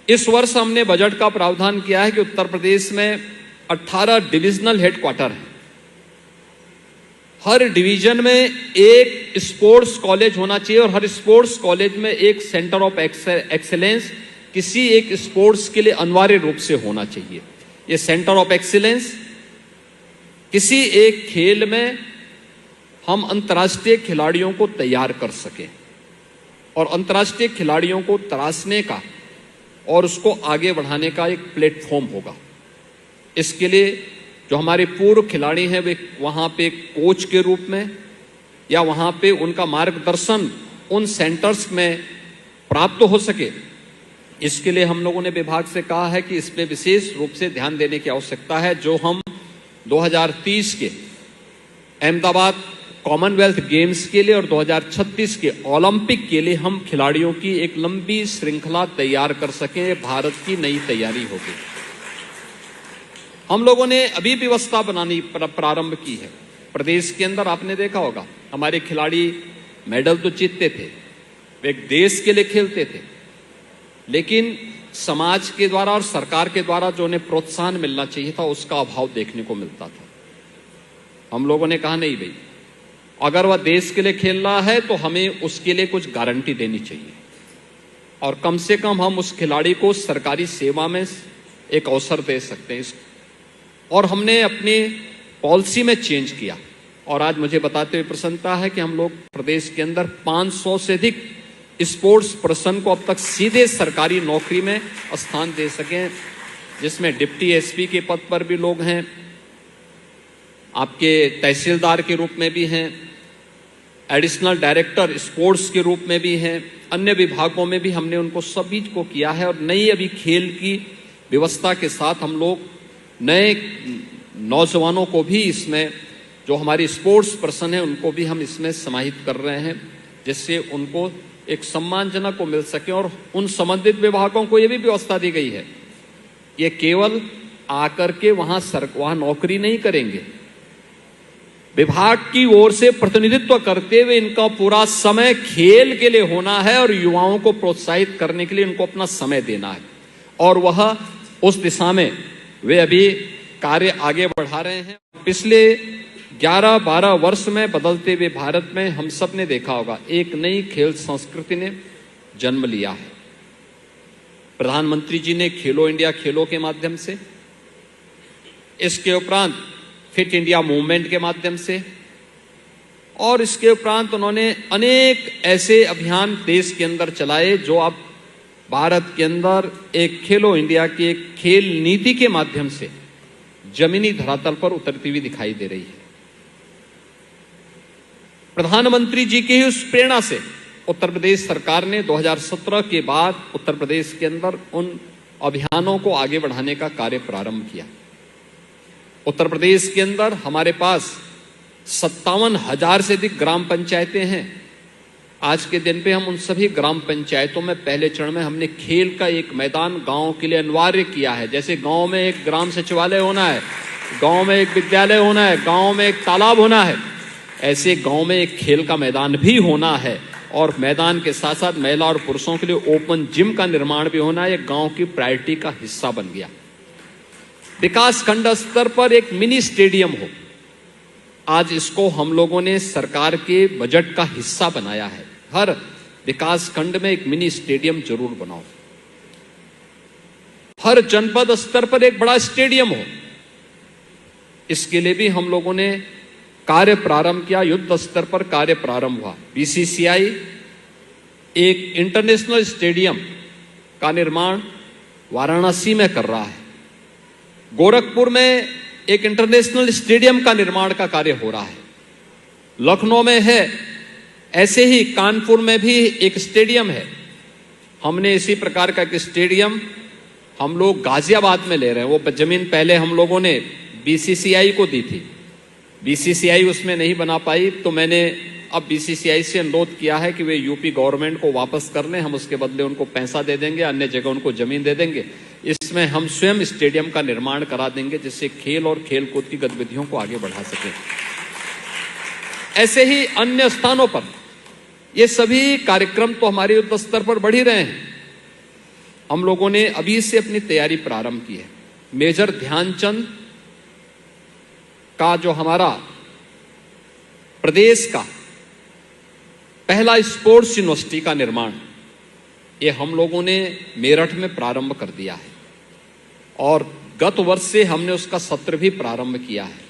इस वर्ष हमने बजट का प्रावधान किया है कि उत्तर प्रदेश में 18 डिविजनल हेडक्वार्टर है। हर डिवीजन में एक स्पोर्ट्स कॉलेज होना चाहिए और हर स्पोर्ट्स कॉलेज में एक सेंटर ऑफ एक्सीलेंस किसी एक स्पोर्ट्स के लिए अनिवार्य रूप से होना चाहिए। ये सेंटर ऑफ एक्सीलेंस किसी एक खेल में हम अंतर्राष्ट्रीय खिलाड़ियों को तैयार कर सकें और अंतर्राष्ट्रीय खिलाड़ियों को तराशने का और उसको आगे बढ़ाने का एक प्लेटफॉर्म होगा। इसके लिए जो हमारे पूर्व खिलाड़ी हैं वे वहाँ पे कोच के रूप में या वहाँ पे उनका मार्गदर्शन उन सेंटर्स में प्राप्त हो सके, इसके लिए हम लोगों ने विभाग से कहा है कि इस पे विशेष रूप से ध्यान देने की आवश्यकता है। जो हम 2030 के अहमदाबाद कॉमनवेल्थ गेम्स के लिए और 2036 के ओलंपिक के लिए हम खिलाड़ियों की एक लंबी श्रृंखला तैयार कर सकें, भारत की नई तैयारी होगी। हम लोगों ने अभी व्यवस्था बनानी प्रारंभ की है। प्रदेश के अंदर आपने देखा होगा हमारे खिलाड़ी मेडल तो जीतते थे, वे एक देश के लिए खेलते थे, लेकिन समाज के द्वारा और सरकार के द्वारा जो उन्हें प्रोत्साहन मिलना चाहिए था उसका अभाव देखने को मिलता था। हम लोगों ने कहा नहीं भाई, अगर वह देश के लिए खेल रहा है तो हमें उसके लिए कुछ गारंटी देनी चाहिए और कम से कम हम उस खिलाड़ी को सरकारी सेवा में एक अवसर दे सकते हैं। और हमने अपनी पॉलिसी में चेंज किया और आज मुझे बताते हुए प्रसन्नता है कि हम लोग प्रदेश के अंदर 500 से अधिक स्पोर्ट्स पर्सन को अब तक सीधे सरकारी नौकरी में स्थान दे सकें, जिसमें डिप्टी एसपी के पद पर भी लोग हैं, आपके तहसीलदार के रूप में भी हैं, एडिशनल डायरेक्टर स्पोर्ट्स के रूप में भी हैं, अन्य विभागों में भी हमने उनको सभी को किया है। और नई अभी खेल की व्यवस्था के साथ हम लोग नए नौजवानों को भी इसमें, जो हमारी स्पोर्ट्स पर्सन है उनको भी हम इसमें समाहित कर रहे हैं, जिससे उनको एक सम्मानजनक को मिल सके। और उन संबंधित विभागों को यह भी व्यवस्था दी गई है, ये केवल आकर के वहां नौकरी नहीं करेंगे, विभाग की ओर से प्रतिनिधित्व करते हुए इनका पूरा समय खेल के लिए होना है और युवाओं को प्रोत्साहित करने के लिए इनको अपना समय देना है। और वह उस दिशा में वे अभी कार्य आगे बढ़ा रहे हैं। पिछले 11-12 वर्ष में बदलते हुए भारत में हम सब ने देखा होगा एक नई खेल संस्कृति ने जन्म लिया है। प्रधानमंत्री जी ने खेलो इंडिया खेलों के माध्यम से, इसके उपरांत फिट इंडिया मूवमेंट के माध्यम से, और इसके उपरांत उन्होंने अनेक ऐसे अभियान देश के अंदर चलाए जो अब भारत के अंदर एक खेलो इंडिया की एक खेल नीति के माध्यम से जमीनी धरातल पर उतरती हुई दिखाई दे रही है। प्रधानमंत्री जी की उस प्रेरणा से उत्तर प्रदेश सरकार ने 2017 के बाद उत्तर प्रदेश के अंदर उन अभियानों को आगे बढ़ाने का कार्य प्रारंभ किया। उत्तर प्रदेश के अंदर हमारे पास 57,000 से अधिक ग्राम पंचायतें हैं। आज के दिन पे हम उन सभी ग्राम पंचायतों में पहले चरण में हमने खेल का एक मैदान गांव के लिए अनिवार्य किया है। जैसे गांव में एक ग्राम सचिवालय होना है, गांव में एक विद्यालय होना है, गांव में एक तालाब होना है, ऐसे गांव में एक खेल का मैदान भी होना है। और मैदान के साथ साथ महिला और पुरुषों के लिए ओपन जिम का निर्माण भी होना है। एक गांव की प्रायोरिटी का हिस्सा बन गया। विकास खंड स्तर पर एक मिनी स्टेडियम हो, आज इसको हम लोगों ने सरकार के बजट का हिस्सा बनाया है। हर विकास खंड में एक मिनी स्टेडियम जरूर बनाओ, हर जनपद स्तर पर एक बड़ा स्टेडियम हो, इसके लिए भी हम लोगों ने कार्य प्रारंभ किया। युद्ध स्तर पर कार्य प्रारंभ हुआ। बीसीसीआई एक इंटरनेशनल स्टेडियम का निर्माण वाराणसी में कर रहा है। गोरखपुर में एक इंटरनेशनल स्टेडियम का निर्माण का कार्य हो रहा है। लखनऊ में है, ऐसे ही कानपुर में भी एक स्टेडियम है। हमने इसी प्रकार का एक स्टेडियम हम लोग गाजियाबाद में ले रहे हैं। वो जमीन पहले हम लोगों ने बीसीसीआई को दी थी, बीसीसीआई उसमें नहीं बना पाई, तो मैंने अब बीसीसीआई से अनुरोध किया है कि वे यूपी गवर्नमेंट को वापस कर लें, हम उसके बदले उनको पैसा दे देंगे, अन्य जगह उनको जमीन दे देंगे। इसमें हम स्वयं स्टेडियम का निर्माण करा देंगे जिससे खेल और खेलकूद की गतिविधियों को आगे बढ़ा सकें। ऐसे ही अन्य स्थानों पर ये सभी कार्यक्रम तो हमारे युद्ध स्तर पर बढ़ ही रहे हैं। हम लोगों ने अभी से अपनी तैयारी प्रारंभ की है। मेजर ध्यानचंद का जो हमारा प्रदेश का पहला स्पोर्ट्स यूनिवर्सिटी का निर्माण, ये हम लोगों ने मेरठ में प्रारंभ कर दिया है और गत वर्ष से हमने उसका सत्र भी प्रारंभ किया है।